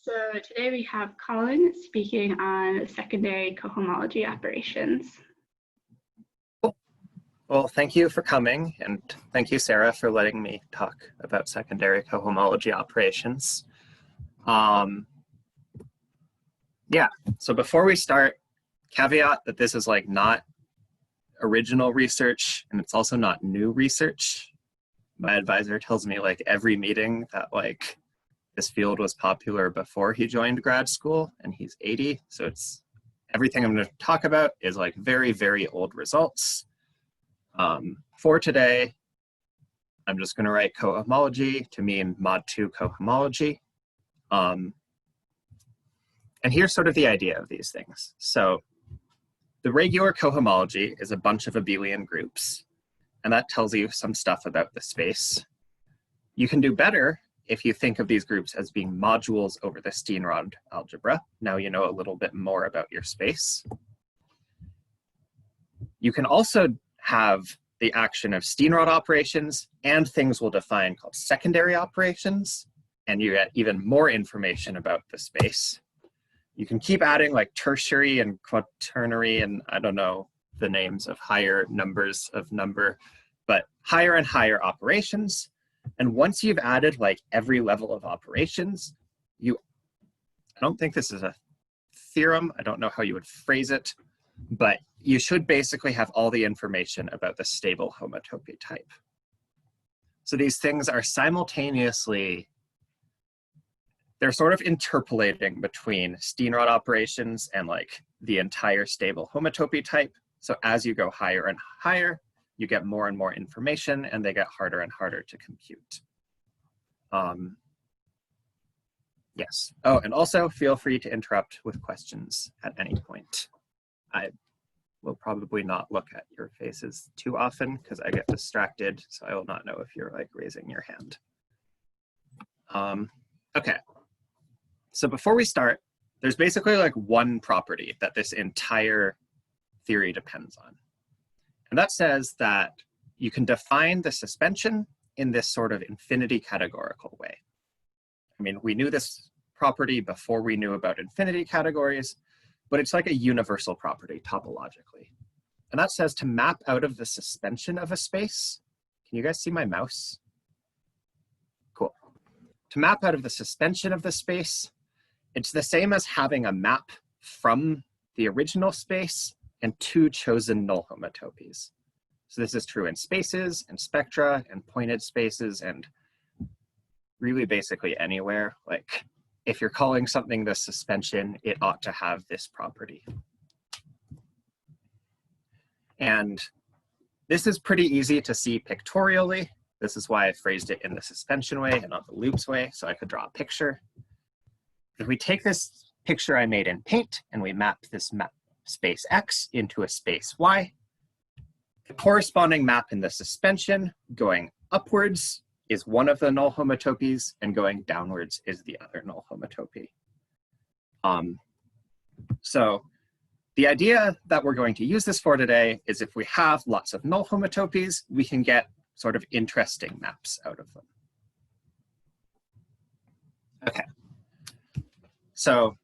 So today we have Colin speaking on secondary cohomology operations. Well, thank you for coming, and thank you, Sarah, for letting me talk about secondary cohomology operations. Yeah, so before we start, caveat that this is like not original research, and it's also not new research. My advisor tells me like every meeting that like this field was popular before he joined grad school, and he's 80, so it's everything I'm going to talk about is like very, very old results. For today, I'm just going to write cohomology to mean mod 2 cohomology. And here's sort of the idea of these things. So the regular cohomology is a bunch of abelian groups, and that tells you some stuff about the space. You can do better if you think of these groups as being modules over the Steenrod algebra. Now you know a little bit more about your space. You can also have the action of Steenrod operations and things we'll define called secondary operations, and you get even more information about the space. You can keep adding like tertiary and quaternary, and I don't know the names of higher numbers of number, but higher and higher operations. And once you've added like every level of operations, I don't think this is a theorem, I don't know how you would phrase it, but you should basically have all the information about the stable homotopy type. So these things are simultaneously, they're sort of interpolating between Steenrod operations and like the entire stable homotopy type. So as you go higher and higher, you get more and more information, and they get harder and harder to compute. Yes. Oh, and also feel free to interrupt with questions at any point. I will probably not look at your faces too often because I get distracted, so I will not know if you're like raising your hand. Okay. So before we start, there's basically like one property that this entire theory depends on. And that says that you can define the suspension in this sort of infinity categorical way. I mean, we knew this property before we knew about infinity categories, but it's like a universal property topologically. And that says to map out of the suspension of a space. Can you guys see my mouse? Cool. To map out of the suspension of the space, it's the same as having a map from the original space and two chosen null homotopies. So this is true in spaces and spectra and pointed spaces and really basically anywhere. Like if you're calling something the suspension, it ought to have this property. And this is pretty easy to see pictorially. This is why I phrased it in the suspension way and not the loops way, so I could draw a picture. If we take this picture I made in Paint and we map this space X into a space Y, the corresponding map in the suspension going upwards is one of the null homotopies, and going downwards is the other null homotopy. So the idea that we're going to use this for today is if we have lots of null homotopies, we can get sort of interesting maps out of them. Okay. So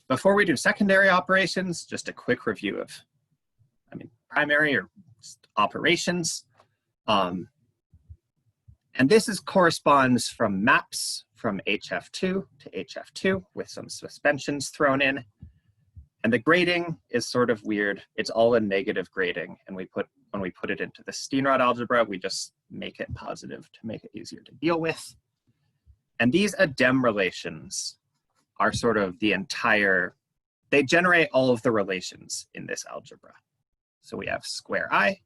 before we do secondary operations, just a quick review of, primary or operations. And this corresponds from maps from HF2 to HF2 with some suspensions thrown in. And the grading is sort of weird. It's all a negative grading. And when we put it into the Steenrod algebra, we just make it positive to make it easier to deal with. And these adem relations are sort of the entire, they generate all of the relations in this algebra. So we have square I,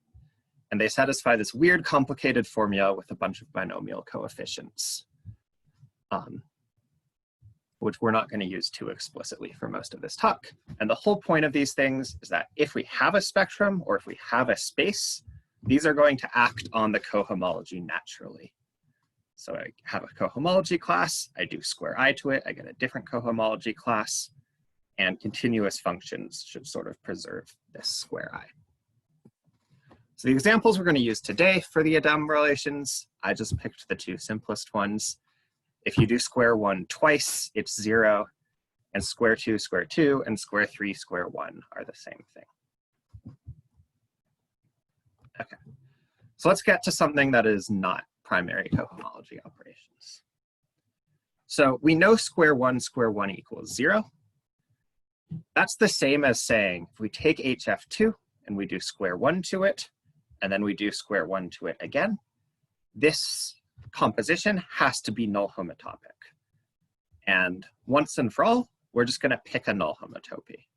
and they satisfy this weird complicated formula with a bunch of binomial coefficients, which we're not going to use too explicitly for most of this talk. And the whole point of these things is that if we have a spectrum or if we have a space, these are going to act on the cohomology naturally. So I have a cohomology class, I do square I to it, I get a different cohomology class, and continuous functions should sort of preserve this square I. So the examples we're going to use today for the adem relations, I just picked the two simplest ones. If you do square 1 twice, it's 0, and square 2, and square 3, square 1 are the same thing. Okay, so let's get to something that is not primary cohomology operations. So we know square 1 equals 0. That's the same as saying if we take HF2 and we do square 1 to it, and then we do square 1 to it again, this composition has to be null homotopic. And once and for all, we're just going to pick a null homotopy.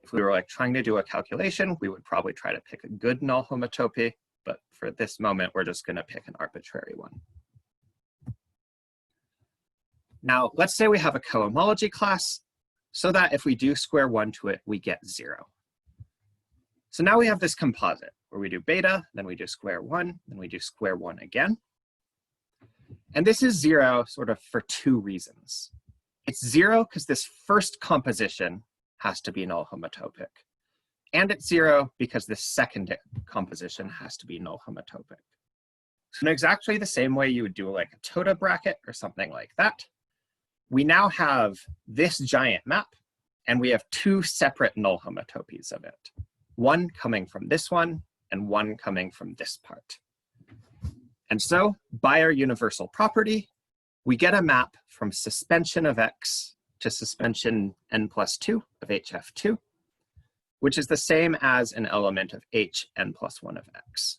If we were like trying to do a calculation, we would probably try to pick a good null homotopy, but for this moment, we're just going to pick an arbitrary one. Now, let's say we have a cohomology class so that if we do square 1 to it, we get 0. So now we have this composite where we do beta, then we do square 1, then we do square 1 again. And this is 0 sort of for 2 reasons. It's 0 because this first composition has to be null homotopic. And it's 0 because this second composition has to be null homotopic. So in exactly the same way you would do like a tota bracket or something like that, we now have this giant map, and we have 2 separate null homotopies of it. One coming from this one, and one coming from this part. And so, by our universal property, we get a map from suspension of x to suspension n+2 of HF2, which is the same as an element of h n+1 of x.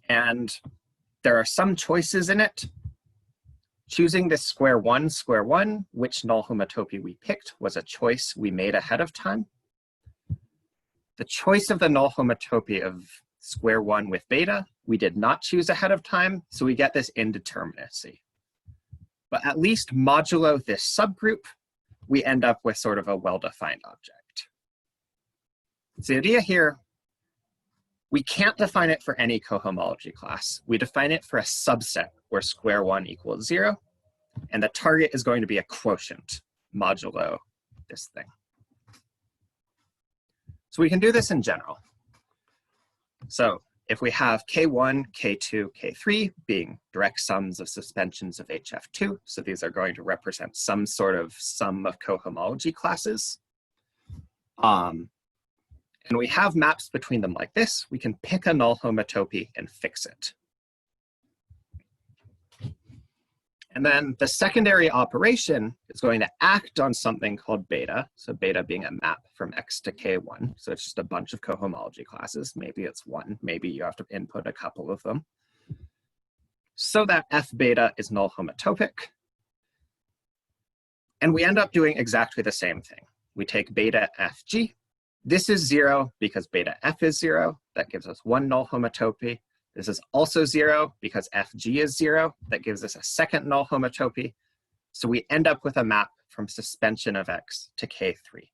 And there are some choices in it. Choosing this square 1, which null homotopy we picked was a choice we made ahead of time. The choice of the null homotopy of square 1 with beta, we did not choose ahead of time, so we get this indeterminacy. But at least modulo this subgroup, we end up with sort of a well-defined object. So the idea here, we can't define it for any cohomology class. We define it for a subset where square 1 equals 0, and the target is going to be a quotient modulo this thing. So we can do this in general. So if we have K1, K2, K3 being direct sums of suspensions of HF2, so these are going to represent some sort of sum of cohomology classes, and we have maps between them like this, we can pick a null homotopy and fix it. And then the secondary operation is going to act on something called beta. So beta being a map from x to k1. So it's just a bunch of cohomology classes. Maybe it's 1. Maybe you have to input a couple of them. So that f beta is null homotopic. And we end up doing exactly the same thing. We take beta fg. This is 0 because beta f is 0. That gives us 1 null homotopy. This is also 0 because fg is 0. That gives us a second null homotopy. So we end up with a map from suspension of x to k3.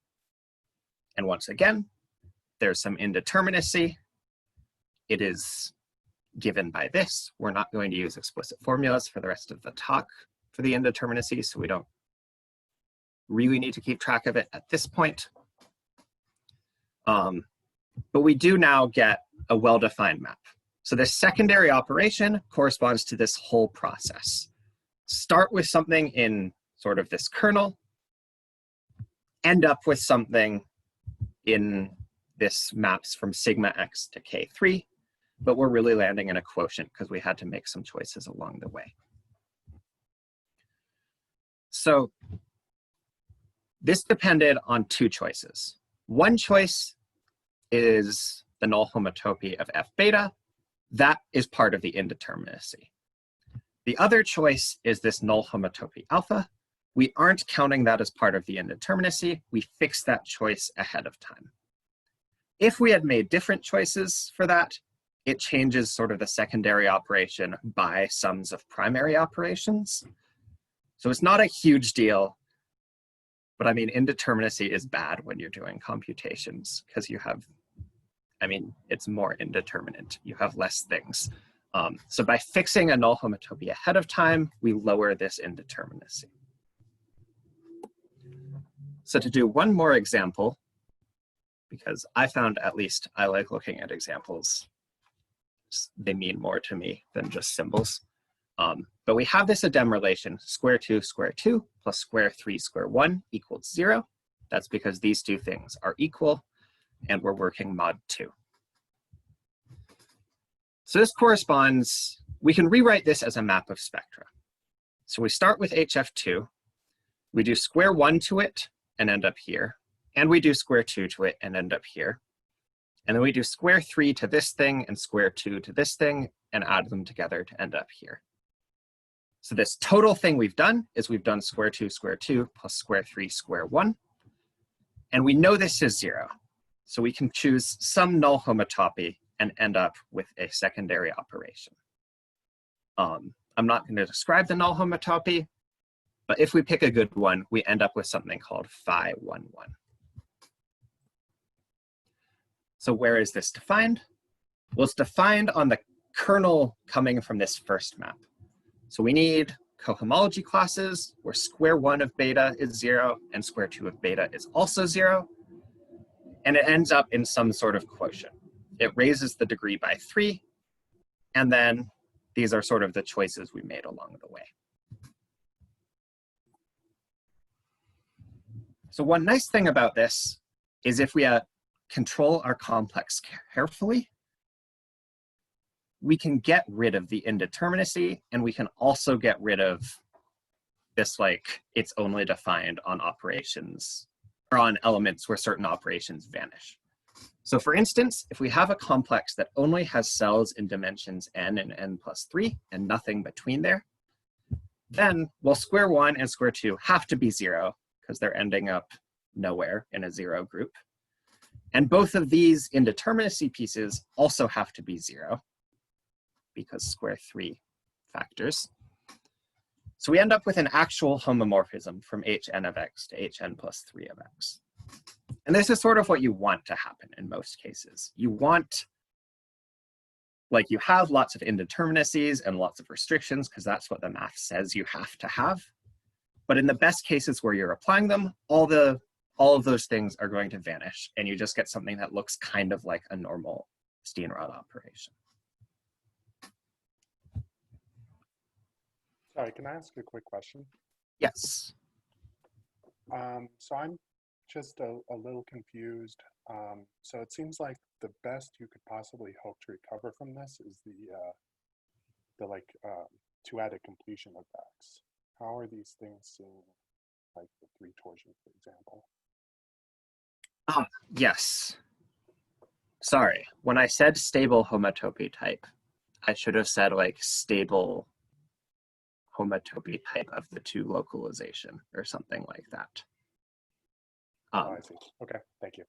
And once again, there's some indeterminacy. It is given by this. We're not going to use explicit formulas for the rest of the talk for the indeterminacy, so we don't really need to keep track of it at this point. But we do now get a well-defined map. So this secondary operation corresponds to this whole process. Start with something in sort of this kernel, end up with something in this maps from sigma x to k3, but we're really landing in a quotient because we had to make some choices along the way. So this depended on 2 choices. One choice is the null homotopy of f beta. That is part of the indeterminacy. The other choice is this null homotopy alpha. We aren't counting that as part of the indeterminacy. We fixed that choice ahead of time. If we had made different choices for that, it changes sort of the secondary operation by sums of primary operations. So it's not a huge deal, but I mean, indeterminacy is bad when you're doing computations because you have, I mean, it's more indeterminate. You have less things. So by fixing a null homotopy ahead of time, we lower this indeterminacy. So to do one more example, because I found at least I like looking at examples they mean more to me than just symbols. But we have this Adem relation, square 2 plus square 3 square 1 equals 0. That's because these two things are equal, and we're working mod 2. So this corresponds, we can rewrite this as a map of spectra. So we start with HF2, we do square 1 to it and end up here, and we do square 2 to it and end up here. And then we do square 3 to this thing and square 2 to this thing and add them together to end up here. So this total thing we've done is we've done square 2 plus square 3 square 1. And we know this is 0. So we can choose some null homotopy and end up with a secondary operation. I'm not going to describe the null homotopy, but if we pick a good one, we end up with something called phi 1, 1. So where is this defined? Well, it's defined on the kernel coming from this first map. So we need cohomology classes where square 1 of beta is 0 and square 2 of beta is also 0. And it ends up in some sort of quotient. It raises the degree by 3. And then these are sort of the choices we made along the way. So one nice thing about this is if we control our complex carefully, we can get rid of the indeterminacy, and we can also get rid of this, like, it's only defined on operations or on elements where certain operations vanish. So for instance, if we have a complex that only has cells in dimensions n and n plus 3 and nothing between there, then, well, square 1 and square 2 have to be 0 because they're ending up nowhere in a 0 group. And both of these indeterminacy pieces also have to be 0 because square 3 factors. So we end up with an actual homomorphism from hn of x to hn plus 3 of x. And this is sort of what you want to happen in most cases. You want, like, you have lots of indeterminacies and lots of restrictions because that's what the math says you have to have. But in the best cases where you're applying them, all of those things are going to vanish, and you just get something that looks kind of like a normal Steenrod operation. Sorry, can I ask a quick question? Yes. So I'm just a little confused. So it seems like the best you could possibly hope to recover from this is the two-added completion of x. How are these things seen, like the 3 torsion, for example? Yes. Sorry, when I said stable homotopy type, I should have said like stable homotopy type of the 2 localization or something like that. Oh, I see. Okay, thank you.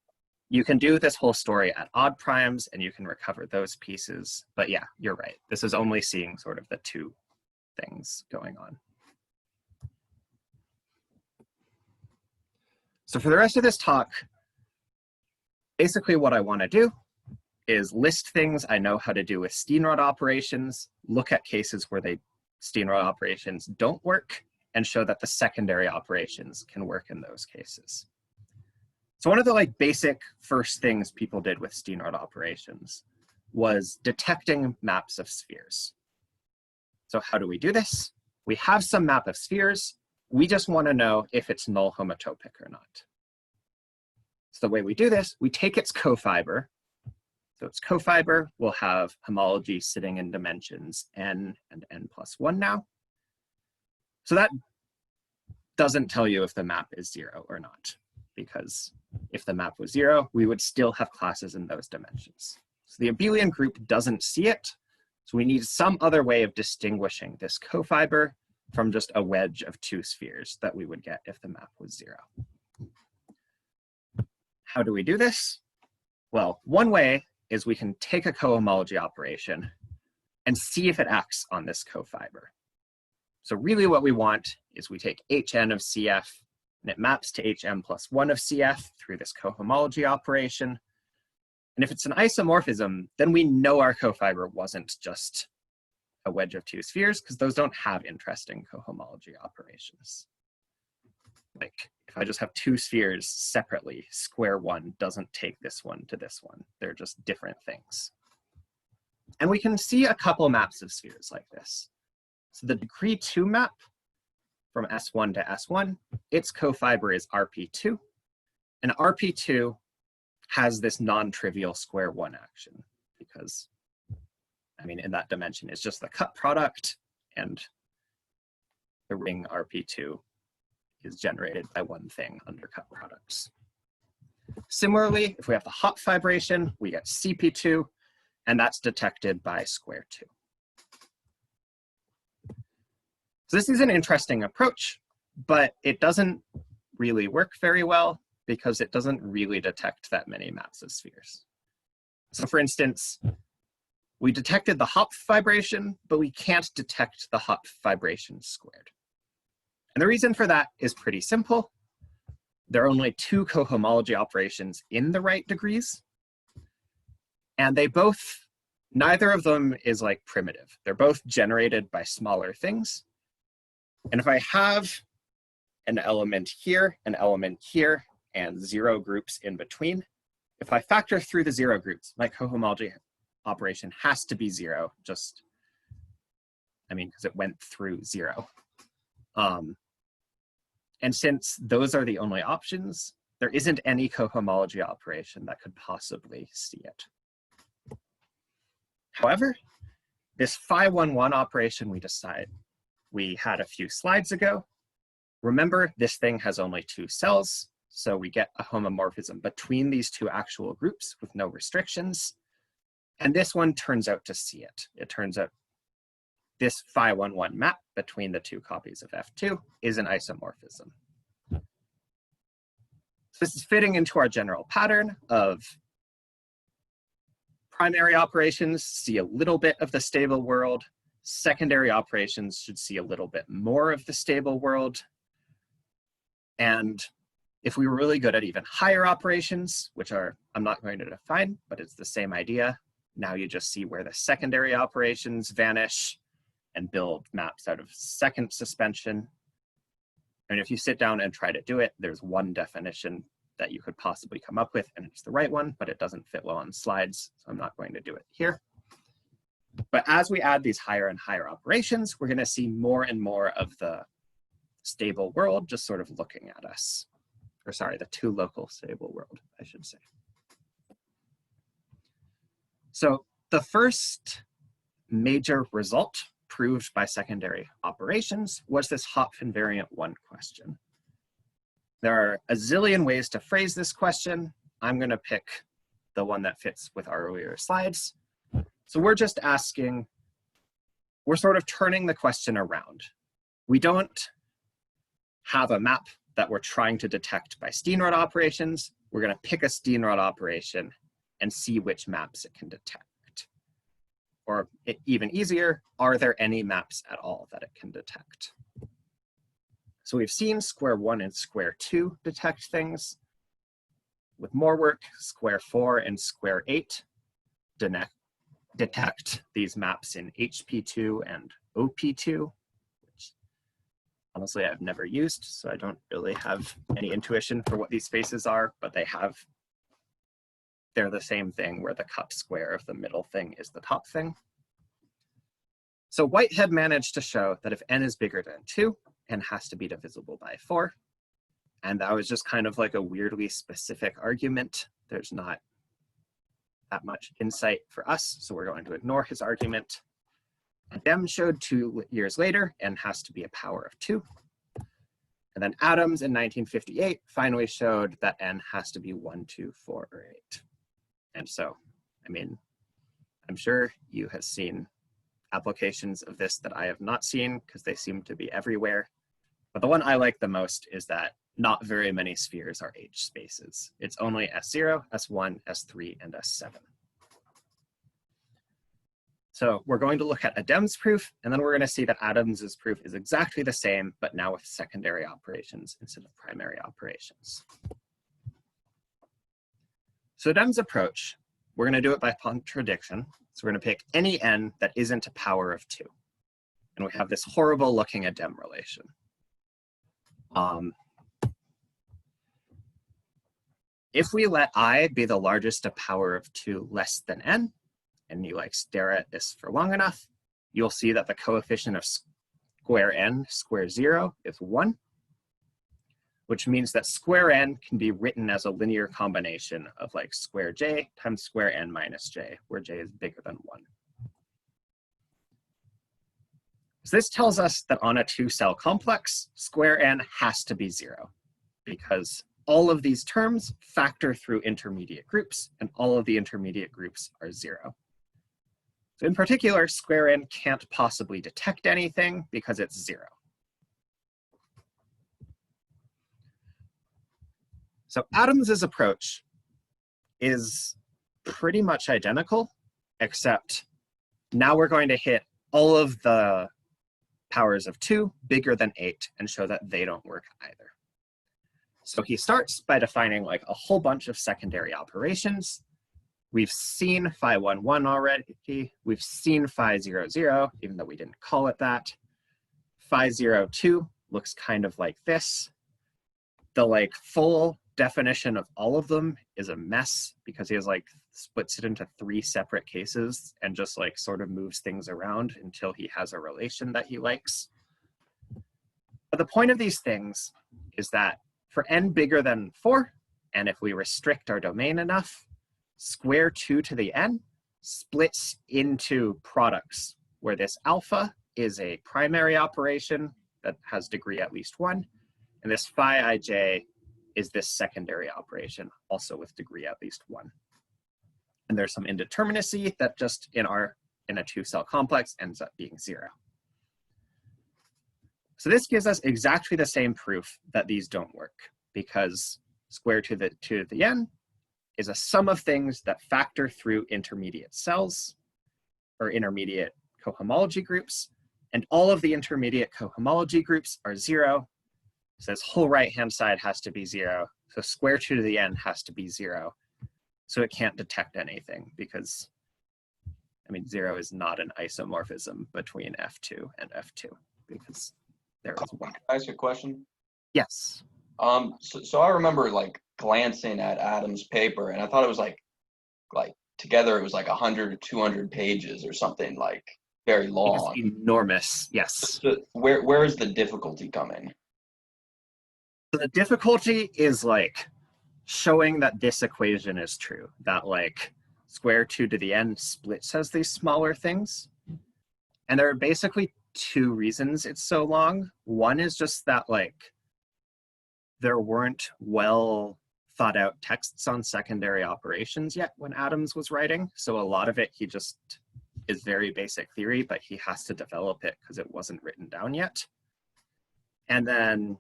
You can do this whole story at odd primes and you can recover those pieces. But yeah, you're right. This is only seeing sort of the 2 things going on. So for the rest of this talk, basically what I want to do is list things I know how to do with Steenrod operations, look at cases where Steenrod operations don't work, and show that the secondary operations can work in those cases. So one of the basic first things people did with Steenrod operations was detecting maps of spheres. So how do we do this? We have some map of spheres. We just want to know if it's null homotopic or not. So the way we do this, we take its cofiber. So its cofiber will have homology sitting in dimensions n and n plus 1 now. So that doesn't tell you if the map is 0 or not, because if the map was 0, we would still have classes in those dimensions. So the abelian group doesn't see it, so we need some other way of distinguishing this cofiber from just a wedge of 2 spheres that we would get if the map was 0. How do we do this? Well, one way is we can take a cohomology operation and see if it acts on this cofiber. So really what we want is we take hn of CF and it maps to hm plus 1 of CF through this cohomology operation. And if it's an isomorphism, then we know our cofiber wasn't just a wedge of 2 spheres because those don't have interesting cohomology operations. Like if I just have 2 spheres separately, square 1 doesn't take this one to this one. They're just different things. And we can see a couple maps of spheres like this. So the degree 2 map from S1 to S1, its cofiber is RP2. And RP2 has this non-trivial square 1 action because, I mean, in that dimension, it's just the cut product, and the ring RP2 is generated by one thing under cut products. Similarly, if we have the hot fibration, we get CP2, and that's detected by square 2. So this is an interesting approach, but it doesn't really work very well because it doesn't really detect that many maps of spheres. So for instance, we detected the hot vibration, but we can't detect the hot vibration squared. And the reason for that is pretty simple. There are only 2 cohomology operations in the right degrees, and they both, neither of them is like primitive. They're both generated by smaller things. And if I have an element here, and 0 groups in between, if I factor through the 0 groups, my cohomology operation has to be 0, just, I mean, because it went through 0. And since those are the only options, there isn't any cohomology operation that could possibly see it. However, this phi11 operation we had a few slides ago, remember this thing has only 2 cells, so we get a homomorphism between these 2 actual groups with no restrictions. And this one turns out to see it. It turns out this phi11 map between the 2 copies of F2 is an isomorphism. So this is fitting into our general pattern of primary operations see a little bit of the stable world. Secondary operations should see a little bit more of the stable world. And if we were really good at even higher operations, which are, I'm not going to define, but it's the same idea. Now you just see where the secondary operations vanish and build maps out of second suspension. And if you sit down and try to do it, there's one definition that you could possibly come up with, and it's the right one, but it doesn't fit well on slides, so I'm not going to do it here. But as we add these higher and higher operations, we're going to see more and more of the stable world just sort of looking at us. Or sorry, the 2 local stable world, I should say. So the first major result proved by secondary operations was this hot invariant 1 question. There are a zillion ways to phrase this question. I'm going to pick the one that fits with our earlier slides. So we're just asking, we're sort of turning the question around. We don't have a map that we're trying to detect by Steenrod operations. We're going to pick a Steenrod operation and see which maps it can detect. Or even easier, are there any maps at all that it can detect? So we've seen square 1 and square 2 detect things. With more work, square 4 and square 8 detect these maps in HP2 and OP2, which honestly I've never used, so I don't really have any intuition for what these spaces are, but they're the same thing where the cut square of the middle thing is the top thing. So Whitehead managed to show that if n is bigger than 2, n has to be divisible by 4. And that was just kind of like a weirdly specific argument. There's not that much insight for us, so we're going to ignore his argument. Dem showed 2 years later, n has to be a power of 2. And then Adams in 1958 finally showed that n has to be 1, 2, 4, or 8. And so, I mean, I'm sure you have seen applications of this that I have not seen because they seem to be everywhere. But the one I like the most is that not very many spheres are H spaces. It's only S0, S1, S3, and S7. So we're going to look at Adam's proof, and then we're going to see that Adams's proof is exactly the same, but now with secondary operations instead of primary operations. So Adam's approach, we're going to do it by contradiction. So we're going to pick any n that isn't a power of 2. And we have this horrible looking Adam relation. If we let I be the largest a power of 2 less than n, and you like stare at this for long enough, you'll see that the coefficient of square n, square 0, is 1, which means that square n can be written as a linear combination of like square j times square n minus j, where j is bigger than 1. So this tells us that on a 2-cell complex, square n has to be 0, because all of these terms factor through intermediate groups, and all of the intermediate groups are 0. So in particular, square n can't possibly detect anything because it's 0. So Adams's approach is pretty much identical, except now we're going to hit all of the powers of 2 bigger than 8 and show that they don't work either. So he starts by defining like a whole bunch of secondary operations. We've seen phi 1, 1 already. We've seen phi 0, 0, even though we didn't call it that. Phi 0, 2 looks kind of like this. The like full definition of all of them is a mess because he has like splits it into 3 separate cases and just like sort of moves things around until he has a relation that he likes. But the point of these things is that for n bigger than 4, and if we restrict our domain enough, square 2 to the n splits into products where this alpha is a primary operation that has degree at least 1, and this phi ij is this secondary operation, also with degree at least 1. And there's some indeterminacy that just in a 2-cell complex ends up being 0. So this gives us exactly the same proof that these don't work, because square 2 to the n is a sum of things that factor through intermediate cells or intermediate cohomology groups, and all of the intermediate cohomology groups are 0. So this whole right-hand side has to be 0. So square 2 to the n has to be 0. So it can't detect anything because, I mean, 0 is not an isomorphism between F2 and F2 because there is 1. Can I ask a question? Yes. So I remember like glancing at Adam's paper, and I thought it was like together it was like 100 or 200 pages or something, like very long. It's enormous. Yes. So where is the difficulty coming? So the difficulty is like showing that this equation is true, that like square 2 to the n splits as these smaller things. And there are basically 2 reasons it's so long. One is just that like there weren't well thought out texts on secondary operations yet when Adams was writing. So a lot of it, he just is very basic theory, but he has to develop it because it wasn't written down yet. And then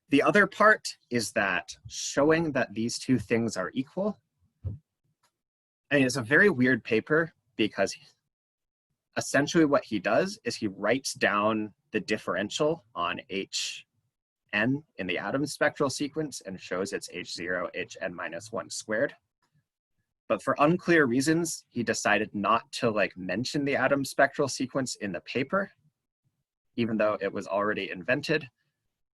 the other part is that showing that these 2 things are equal, I mean, it's a very weird paper because essentially what he does is he writes down the differential on Hn in the Adams spectral sequence and shows it's H0, Hn minus 1 squared. But for unclear reasons, he decided not to like mention the Adams spectral sequence in the paper, even though it was already invented.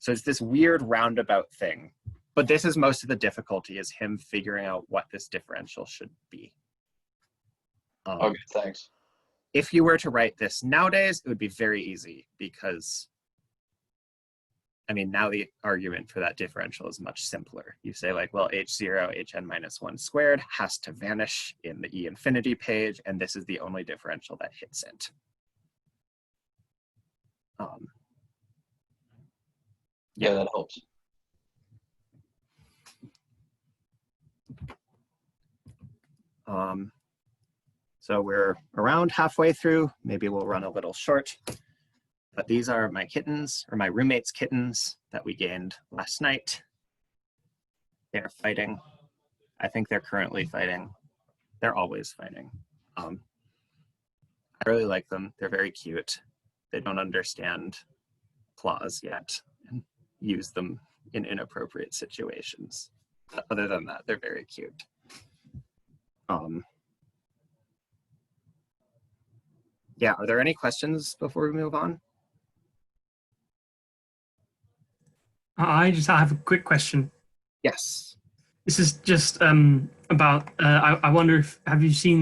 So it's this weird roundabout thing. But this is most of the difficulty, is him figuring out what this differential should be. Okay, thanks. If you were to write this nowadays, it would be very easy because, I mean, now the argument for that differential is much simpler. You say like, well, H0, Hn minus 1 squared has to vanish in the E infinity page, and this is the only differential that hits it. Yeah, that helps. So we're around halfway through. Maybe we'll run a little short. But these are my kittens, or my roommate's kittens, that we gained last night. They're fighting. I think they're currently fighting. They're always fighting. I really like them. They're very cute. They don't understand claws yet and use them in inappropriate situations. Other than that, they're very cute. Yeah, are there any questions before we move on? I just have a quick question. Yes. This is just about, I wonder if, have you seen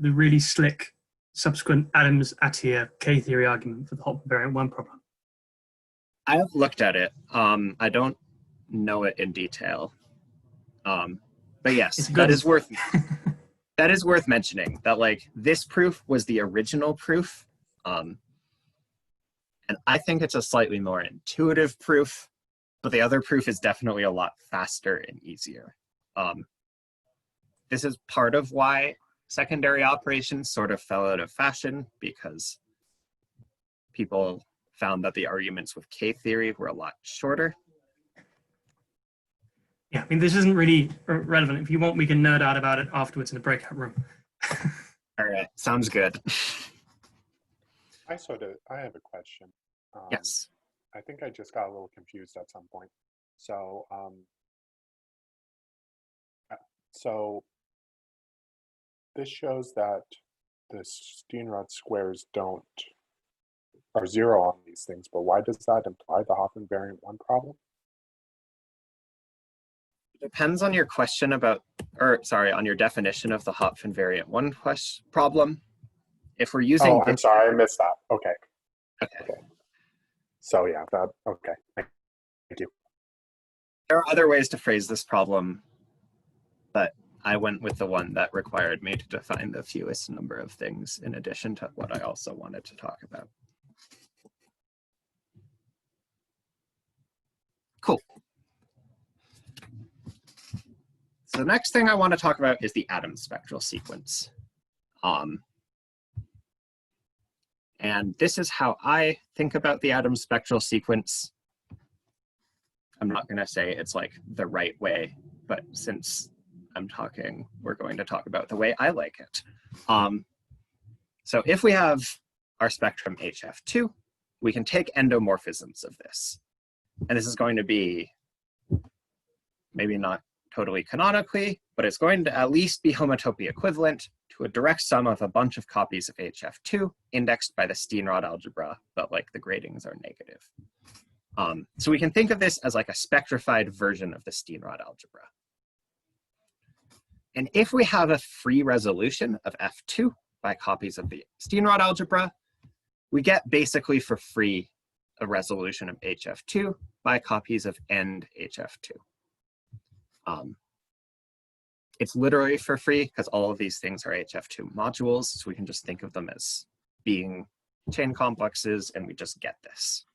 the really slick subsequent Adams-Atiyah K-theory argument for the Hopf invariant 1 problem? I have looked at it. I don't know it in detail. But yes, that is worth mentioning, that like this proof was the original proof. And I think it's a slightly more intuitive proof, but the other proof is definitely a lot faster and easier. This is part of why secondary operations sort of fell out of fashion, because people found that the arguments with K-theory were a lot shorter. Yeah, I mean, this isn't really relevant. If you want, we can nerd out about it afterwards in the breakout room. All right, sounds good. I have a question. Yes. I think I just got a little confused at some point. So, so this shows that the Steenrod squares are 0 on these things, but why does that imply the Hopf invariant 1 problem? Depends on your question about, or sorry, on your definition of the Hopf invariant 1 problem. If we're using, I'm sorry, I missed that. Okay. Okay. So yeah, okay. Thank you. There are other ways to phrase this problem, but I went with the one that required me to define the fewest number of things in addition to what I also wanted to talk about. Cool. So the next thing I want to talk about is the atom spectral sequence. And this is how I think about the atom spectral sequence. I'm not going to say it's like the right way, but since I'm talking, we're going to talk about the way I like it. So if we have our spectrum HF2, we can take endomorphisms of this. And this is going to be maybe not totally canonically, but it's going to at least be homotopy equivalent to a direct sum of a bunch of copies of HF2 indexed by the Steenrod algebra, but like the gradings are negative. So we can think of this as like a spectrified version of the Steenrod algebra. And if we have a free resolution of F2 by copies of the Steenrod algebra, we get basically for free a resolution of HF2 by copies of end HF2. It's literally for free because all of these things are HF2 modules, so we can just think of them as being chain complexes, and we just get this.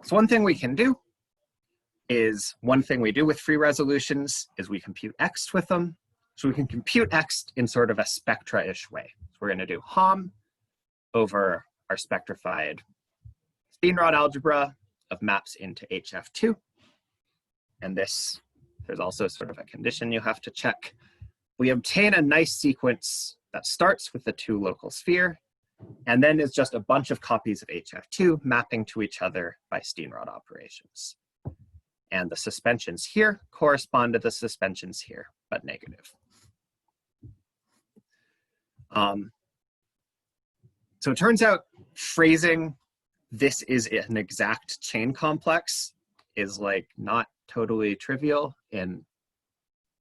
So one thing we do with free resolutions is we compute X with them. So we can compute X in sort of a spectra-ish way. So we're going to do HOM over our spectrified Steenrod algebra of maps into HF2. And this, there's also sort of a condition you have to check. We obtain a nice sequence that starts with the 2 local sphere, and then is just a bunch of copies of HF2 mapping to each other by Steenrod operations. And the suspensions here correspond to the suspensions here, but negative. So it turns out phrasing this is an exact chain complex is like not totally trivial in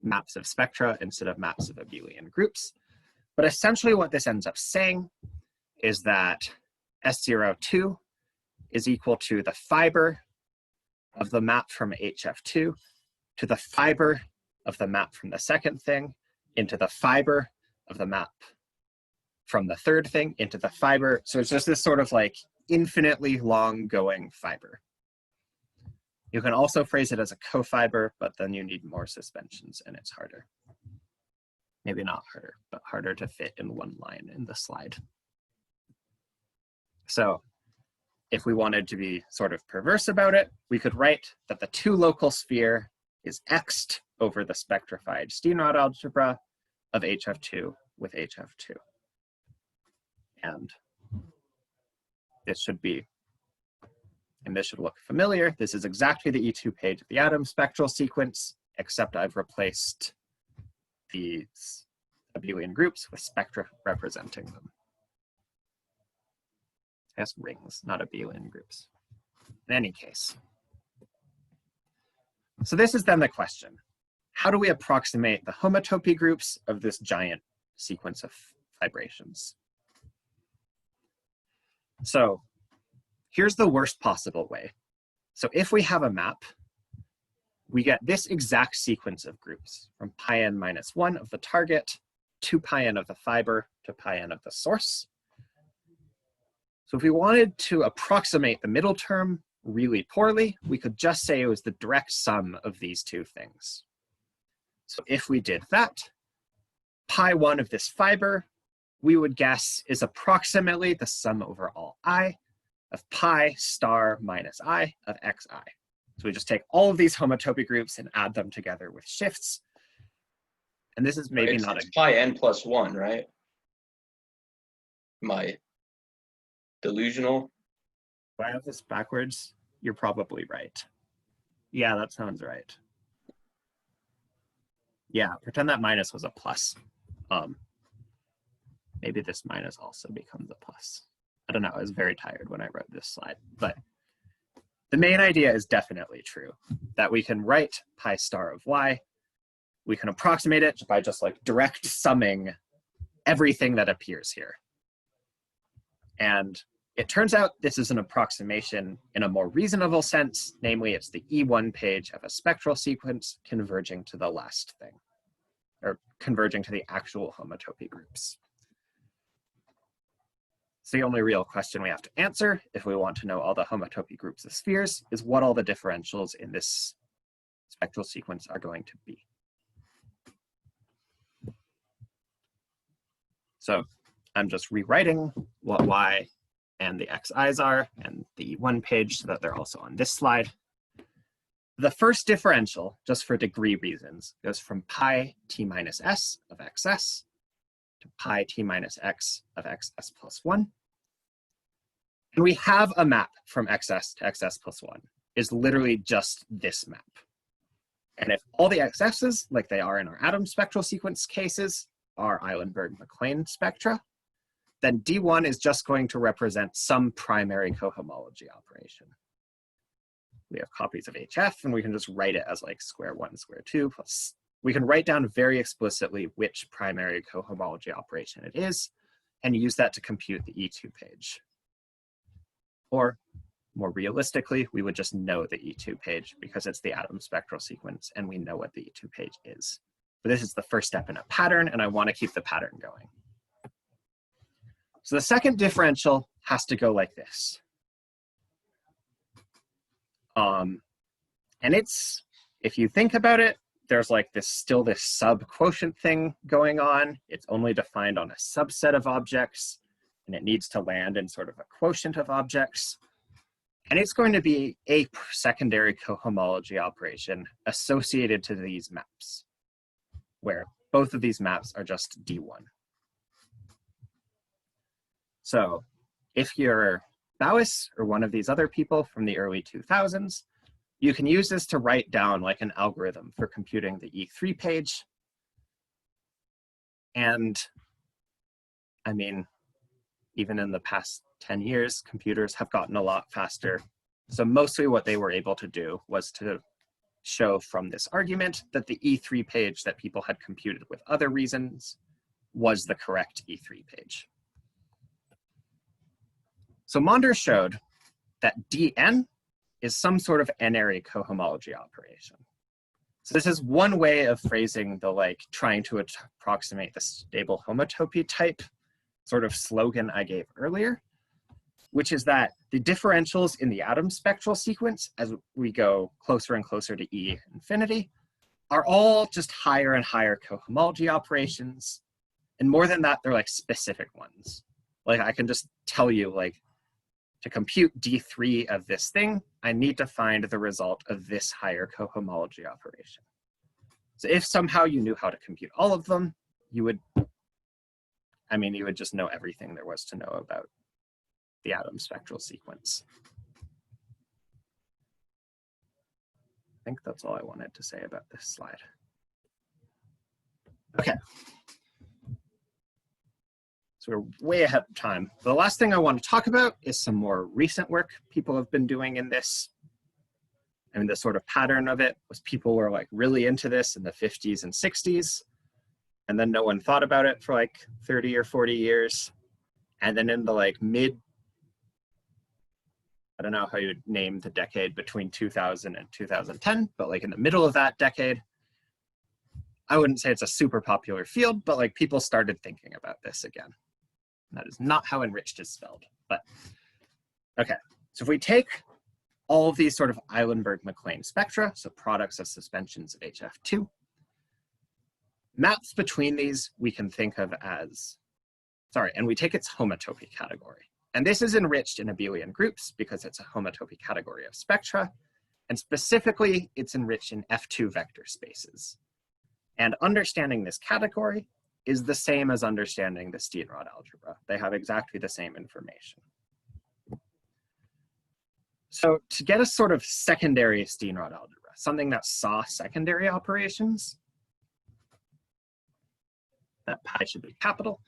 maps of spectra instead of maps of abelian groups. But essentially what this ends up saying is that S02 is equal to the fiber of the map from HF2 to the fiber of the map from the second thing into the fiber of the map from the third thing into the fiber. So it's just this sort of like infinitely long going fiber. You can also phrase it as a cofiber, but then you need more suspensions and it's harder. Maybe not harder, but harder to fit in one line in the slide. So if we wanted to be sort of perverse about it, we could write that the 2 local sphere is X'd over the spectrified Steenrod algebra of HF2 with HF2. And this should be, and this should look familiar. This is exactly the E2 page of the atom spectral sequence, except I've replaced these abelian groups with spectra representing them. As rings, not abelian groups. In any case, So this is then the question. How do we approximate the homotopy groups of this giant sequence of vibrations? So here's the worst possible way. So if we have a map, we get this exact sequence of groups from pi n minus 1 of the target to pi n of the fiber to pi n of the source. So if we wanted to approximate the middle term really poorly, we could just say it was the direct sum of these two things. So if we did that, pi 1 of this fiber, we would guess is approximately the sum over all I of pi star minus I of xi. So we just take all of these homotopy groups and add them together with shifts. And this is maybe not it's pi n plus 1, right? Am I delusional? Do I have this backwards? You're probably right. Yeah, that sounds right. Yeah, pretend that minus was a plus. Maybe this minus also becomes a plus. I don't know, I was very tired when I wrote this slide, but the main idea is definitely true, that we can write pi star of y. We can approximate it by just like direct summing everything that appears here. And it turns out this is an approximation in a more reasonable sense, namely it's the E1 page of a spectral sequence converging to the last thing, or converging to the actual homotopy groups. So the only real question we have to answer if we want to know all the homotopy groups of spheres is what all the differentials in this spectral sequence are going to be. So I'm just rewriting what y and the xi's are and the E1 page so that they're also on this slide. The first differential, just for degree reasons, goes from pi t minus s of xs to pi t minus x of xs plus 1. And we have a map from xs to xs plus 1. Is literally just this map. And if all the xs's, like they are in our atom spectral sequence cases, are Eilenberg-MacLane spectra, then D1 is just going to represent some primary cohomology operation. We have copies of HF, and we can just write it as like square 1, square 2, plus. We can write down very explicitly which primary cohomology operation it is, and use that to compute the E2 page. Or, more realistically, we would just know the E2 page because it's the atom spectral sequence, and we know what the E2 page is. But this is the first step in a pattern, and I want to keep the pattern going. So the second differential has to go like this. And it's, if you think about it, there's like this still this sub-quotient thing going on. It's only defined on a subset of objects, and it needs to land in sort of a quotient of objects. And it's going to be a secondary cohomology operation associated to these maps, where both of these maps are just D1. So if you're Bowis or one of these other people from the early 2000s, you can use this to write down like an algorithm for computing the E3 page. And I mean, even in the past 10 years, computers have gotten a lot faster. So mostly what they were able to do was to show from this argument that the E3 page that people had computed with other reasons was the correct E3 page. So Maunder showed that Dn is some sort of n-ary cohomology operation. So this is one way of phrasing the like trying to approximate the stable homotopy type sort of slogan I gave earlier, which is that the differentials in the atom spectral sequence as we go closer and closer to E infinity are all just higher and higher cohomology operations. And more than that, they're like specific ones. Like I can just tell you like, to compute D3 of this thing, I need to find the result of this higher cohomology operation. So if somehow you knew how to compute all of them, you would, I mean, you would just know everything there was to know about the atom spectral sequence. I think that's all I wanted to say about this slide. Okay. So we're way ahead of time. The last thing I want to talk about is some more recent work people have been doing in this. I mean, the sort of pattern of it was people were like really into this in the 50s and 60s, and then no one thought about it for like 30 or 40 years. And then in the like I don't know how you would name the decade between 2000 and 2010, but like in the middle of that decade, I wouldn't say it's a super popular field, but like people started thinking about this again. And that is not how enriched is spelled, but okay. So if we take all of these sort of Eilenberg-MacLane spectra, so products of suspensions of HF2, maps between these we can think of as, and we take its homotopy category. And this is enriched in abelian groups because it's a homotopy category of spectra, and specifically it's enriched in F2 vector spaces. And understanding this category is the same as understanding the Steenrod algebra. They have exactly the same information. So to get a sort of secondary Steenrod algebra, something that saw secondary operations, that pi should be capital,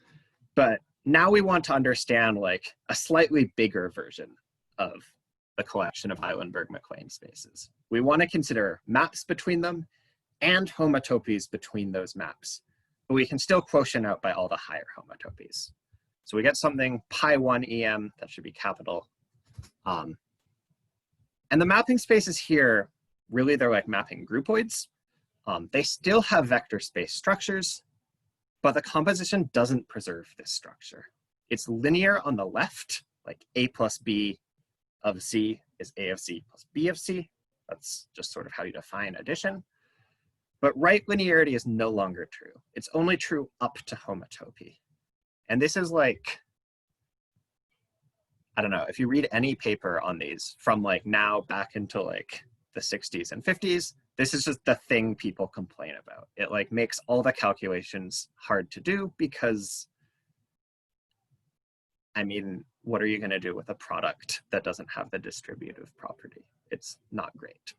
but now we want to understand like a slightly bigger version of the collection of Eilenberg-MacLane spaces. We want to consider maps between them and homotopies between those maps, but we can still quotient out by all the higher homotopies. So we get something pi1 EM, that should be capital. And the mapping spaces here, really they're like mapping groupoids. They still have vector space structures, but the composition doesn't preserve this structure. It's linear on the left, like A plus B of C is A of C plus B of C. That's just sort of how you define addition. But right linearity is no longer true. It's only true up to homotopy. And this is like, I don't know, if you read any paper on these from like now back into like the 60s and 50s, this is just the thing people complain about. It like makes all the calculations hard to do because, I mean, what are you gonna do with a product that doesn't have the distributive property? It's not great.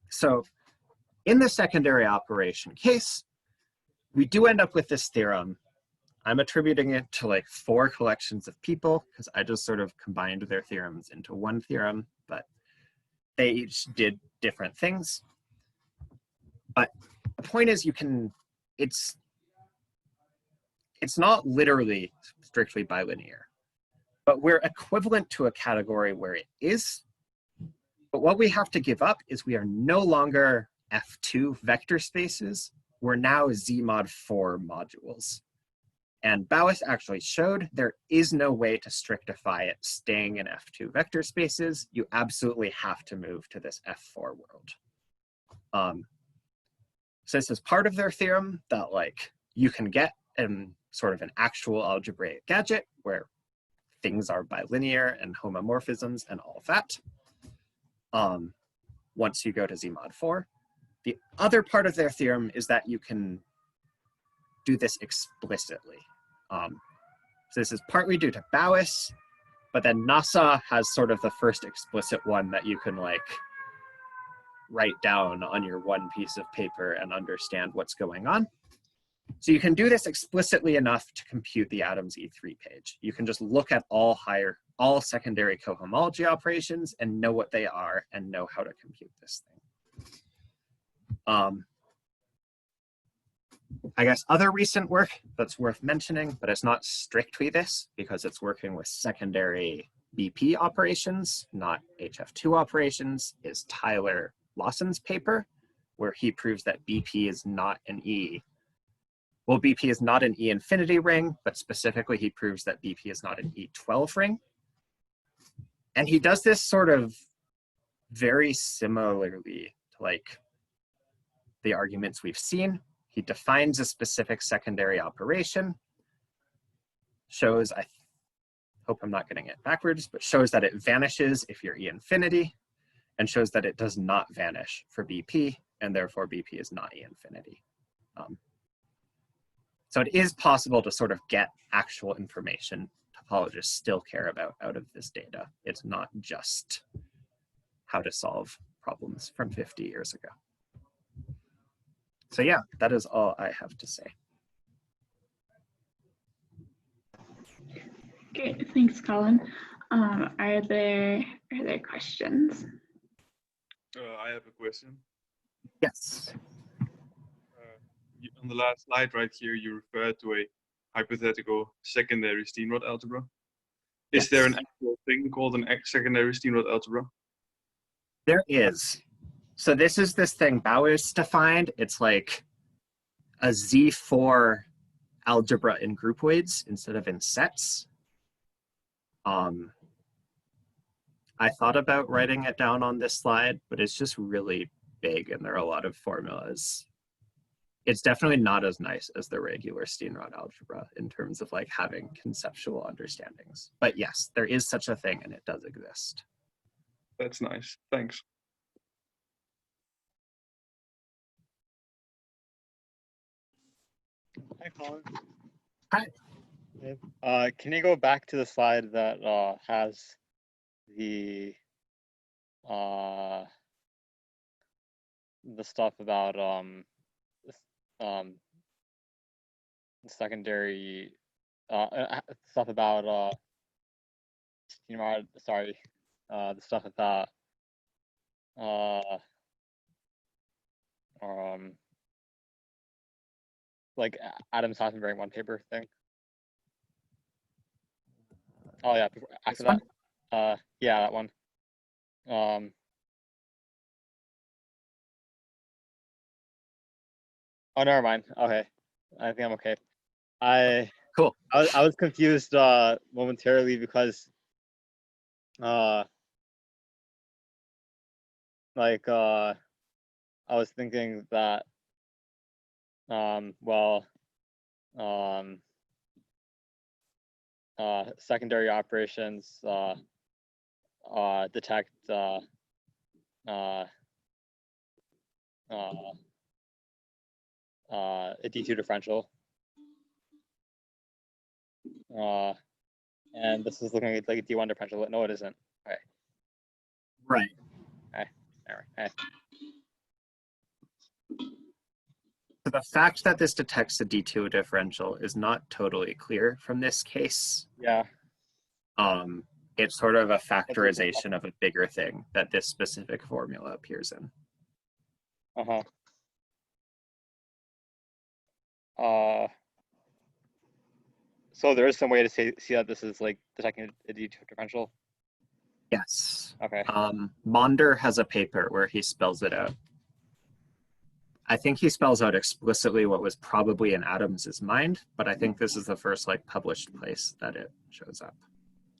So in the secondary operation case, we do end up with this theorem. I'm attributing it to like 4 collections of people because I just sort of combined their theorems into one theorem, but they each did different things. But the point is it's not literally strictly bilinear, but we're equivalent to a category where it is. But what we have to give up is we are no longer F2 vector spaces. We're now Z mod 4 modules. And Bowis actually showed there is no way to strictify it staying in F2 vector spaces. You absolutely have to move to this F4 world. So this is part of their theorem that like you can get in sort of an actual algebraic gadget where things are bilinear and homomorphisms and all of that. Once you go to Z mod 4. The other part of their theorem is that you can do this explicitly. So this is partly due to Bowis, but then NASA has sort of the first explicit one that you can like write down on your one piece of paper and understand what's going on. So you can do this explicitly enough to compute the Adams E3 page. You can just look at all secondary cohomology operations and know what they are and know how to compute this thing. I guess other recent work that's worth mentioning, but it's not strictly this because it's working with secondary BP operations, not HF2 operations, is Tyler Lawson's paper, where he proves that BP is not an E. Well, BP is not an E infinity ring, but specifically he proves that BP is not an E12 ring. And he does this sort of very similarly to like the arguments we've seen. He defines a specific secondary operation, shows, I hope I'm not getting it backwards, but shows that it vanishes if you're E infinity, and shows that it does not vanish for BP, and therefore BP is not E infinity. So it is possible to sort of get actual information topologists still care about out of this data. It's not just how to solve problems from 50 years ago. So yeah, that is all I have to say. Great, thanks, Colin. Are there questions? question. Yes. On the last slide right here, you referred to a hypothetical secondary Steenrod algebra. Is there an actual thing called an secondary Steenrod algebra? There is. So this is this thing Bowers defined. It's like a Z4 algebra in groupoids instead of in sets. I thought about writing it down on this slide, but it's just really big and there are a lot of formulas. It's definitely not as nice as the regular Steenrod algebra in terms of like having conceptual understandings. But yes, there is such a thing and it does exist. That's nice. Thanks. Hi, Colin. Hi. Can you go back to the slide that has the stuff about the secondary stuff about sorry, the stuff about like Adam's Hoppenberg one paper thing. Oh yeah, after that, yeah, that one. Oh, never mind. Okay, I think I'm okay. Cool. I was confused momentarily because like I was thinking that well secondary operations detect a D2 differential. And this is looking like a D1 differential, but no, it isn't. Okay. Right. Okay. Okay. So the fact that this detects a D2 differential is not totally clear from this case. Yeah. It's sort of a factorization of a bigger thing that this specific formula appears in. So there is some way to see that this is like detecting a D2 differential? Yes. Okay. Maunder has a paper where he spells it out. I think he spells out explicitly what was probably in Adams's mind, but I think this is the first like published place that it shows up.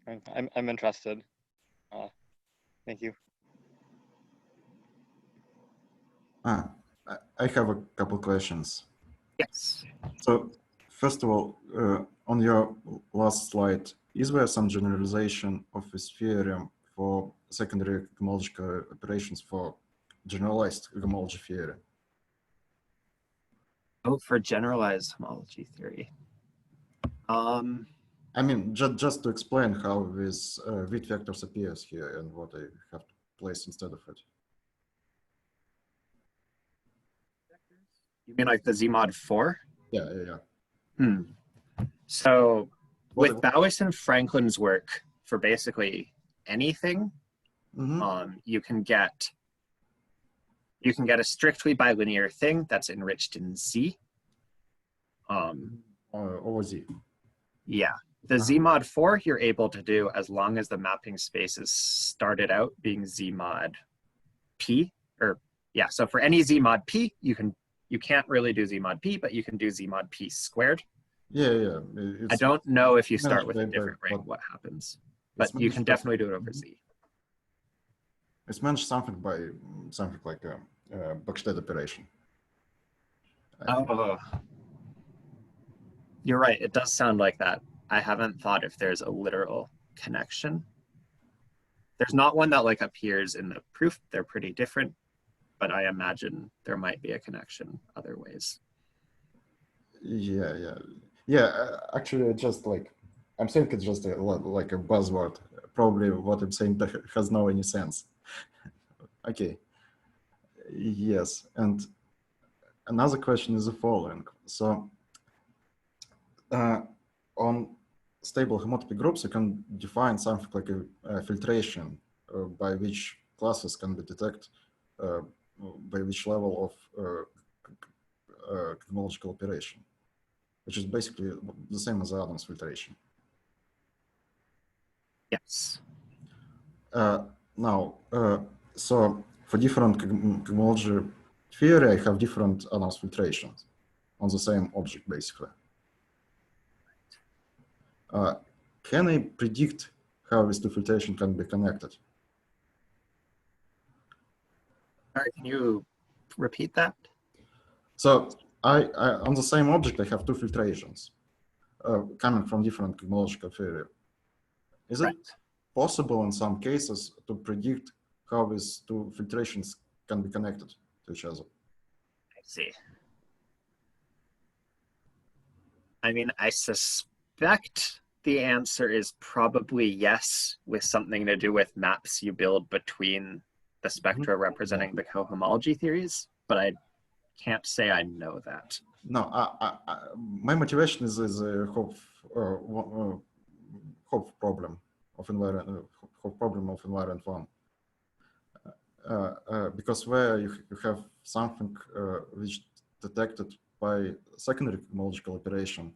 I'm interested. Thank you. I have a couple questions. Yes. So first of all, on your last slide, is there some generalization of this theorem for secondary cohomological operations for generalized cohomology theory? Oh, for generalized homology theory. I mean, just to explain how this Witt vectors appears here and what I have to place instead of it. You mean like the Z mod 4? Yeah. So with Bowis and Franklin's work for basically anything, you can get a strictly bilinear thing that's enriched in Z. Over Z. Yeah. The Z mod 4 you're able to do as long as the mapping space is started out being Z mod P, or yeah, so for any Z mod P, you can't really do Z mod P, but you can do Z mod P squared. Yeah. I don't know if you start with a different ring what happens, but you can definitely do it over Z. It's managed something by something like a Bockstedt operation. Oh, you're right. It does sound like that. I haven't thought if there's a literal connection. There's not one that like appears in the proof. They're pretty different, but I imagine there might be a connection other ways. Yeah. Actually, just like I'm saying, it's just like a buzzword. Probably what I'm saying has no any sense. Okay. Yes, and another question is the following. So on stable homotopy groups, you can define something like a filtration by which classes can be detected by which level of cohomological operation, which is basically the same as Adams filtration. Yes. Now, so for different cohomology theory, I have different Adams filtrations on the same object, basically. Can I predict how these two filtrations can be connected? Sorry, can you repeat that? So on the same object, I have two filtrations coming from different cohomological theory. Is it possible in some cases to predict how these two filtrations can be connected to each other? I see. I mean, I suspect the answer is probably yes, with something to do with maps you build between the spectra representing the cohomology theories, but I can't say I know that. No, my motivation is a Hopf problem of invariant one, because where you have something which detected by secondary cohomological operation,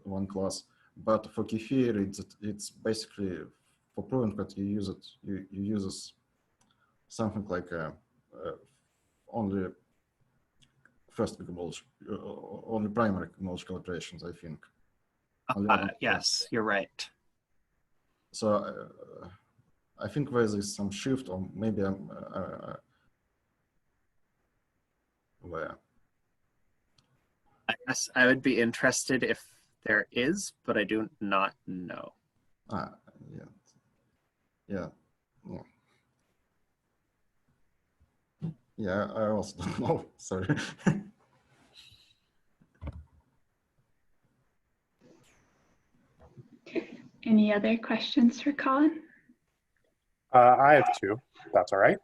one class, but for key theory it's basically for proving that you use something like only first cohomology, only primary cohomological operations, I think. Yes, you're right. So I think there is some shift, or maybe I'm where. I guess I would be interested if there is, but I do not know. Yeah, I also don't know. Sorry. Any other questions for Colin? I have two, if that's all right.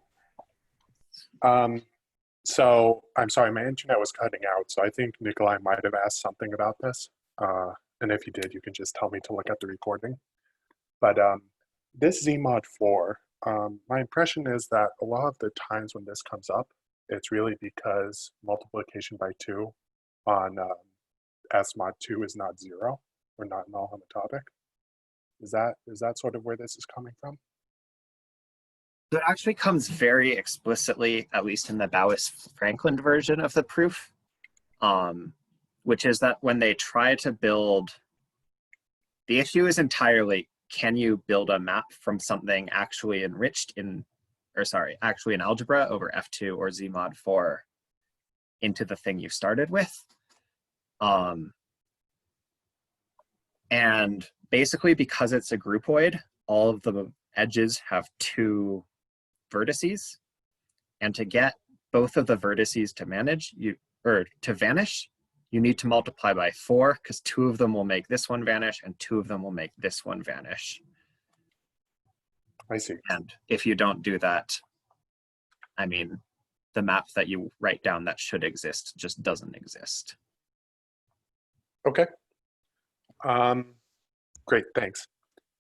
So I'm sorry, my internet was cutting out. So I think Nikolai might have asked something about this. And if you did, you can just tell me to look at the recording. But this Zmod 4, my impression is that a lot of the times when this comes up, it's really because multiplication by 2 on S mod 2 is not 0 or not null homotopic. Is that sort of where this is coming from? So it actually comes very explicitly, at least in the Bowis-Franklin version of the proof, which is that when they try to build, the issue is entirely, can you build a map from something actually enriched in, or sorry, actually in algebra over F2 or Z mod 4 into the thing you started with? And basically because it's a groupoid, all of the edges have 2 vertices, and to get both of the vertices to vanish, you need to multiply by 4, because 2 of them will make this one vanish and 2 of them will make this one vanish. I see. And if you don't do that, I mean, the map that you write down that should exist just doesn't exist. Okay. Great, thanks.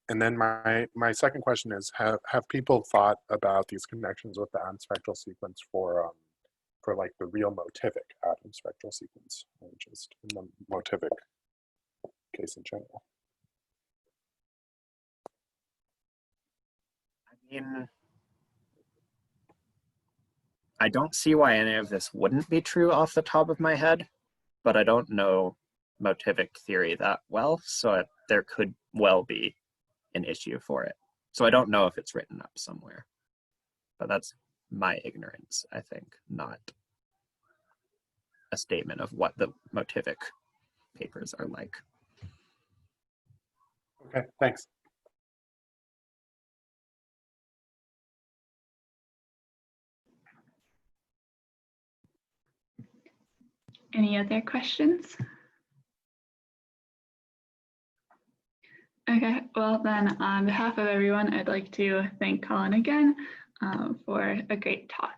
And then my second question is, have people thought about these connections with the atom spectral sequence for like the real motivic atom spectral sequence, or just in the motivic case in general? I mean, I don't see why any of this wouldn't be true off the top of my head, but I don't know motivic theory that well, so there could well be an issue for it. So I don't know if it's written up somewhere, but that's my ignorance, I think, not a statement of what the motivic papers are like. Okay, thanks. Any other questions? Okay, well then on behalf of everyone, I'd like to thank Colin again for a great talk.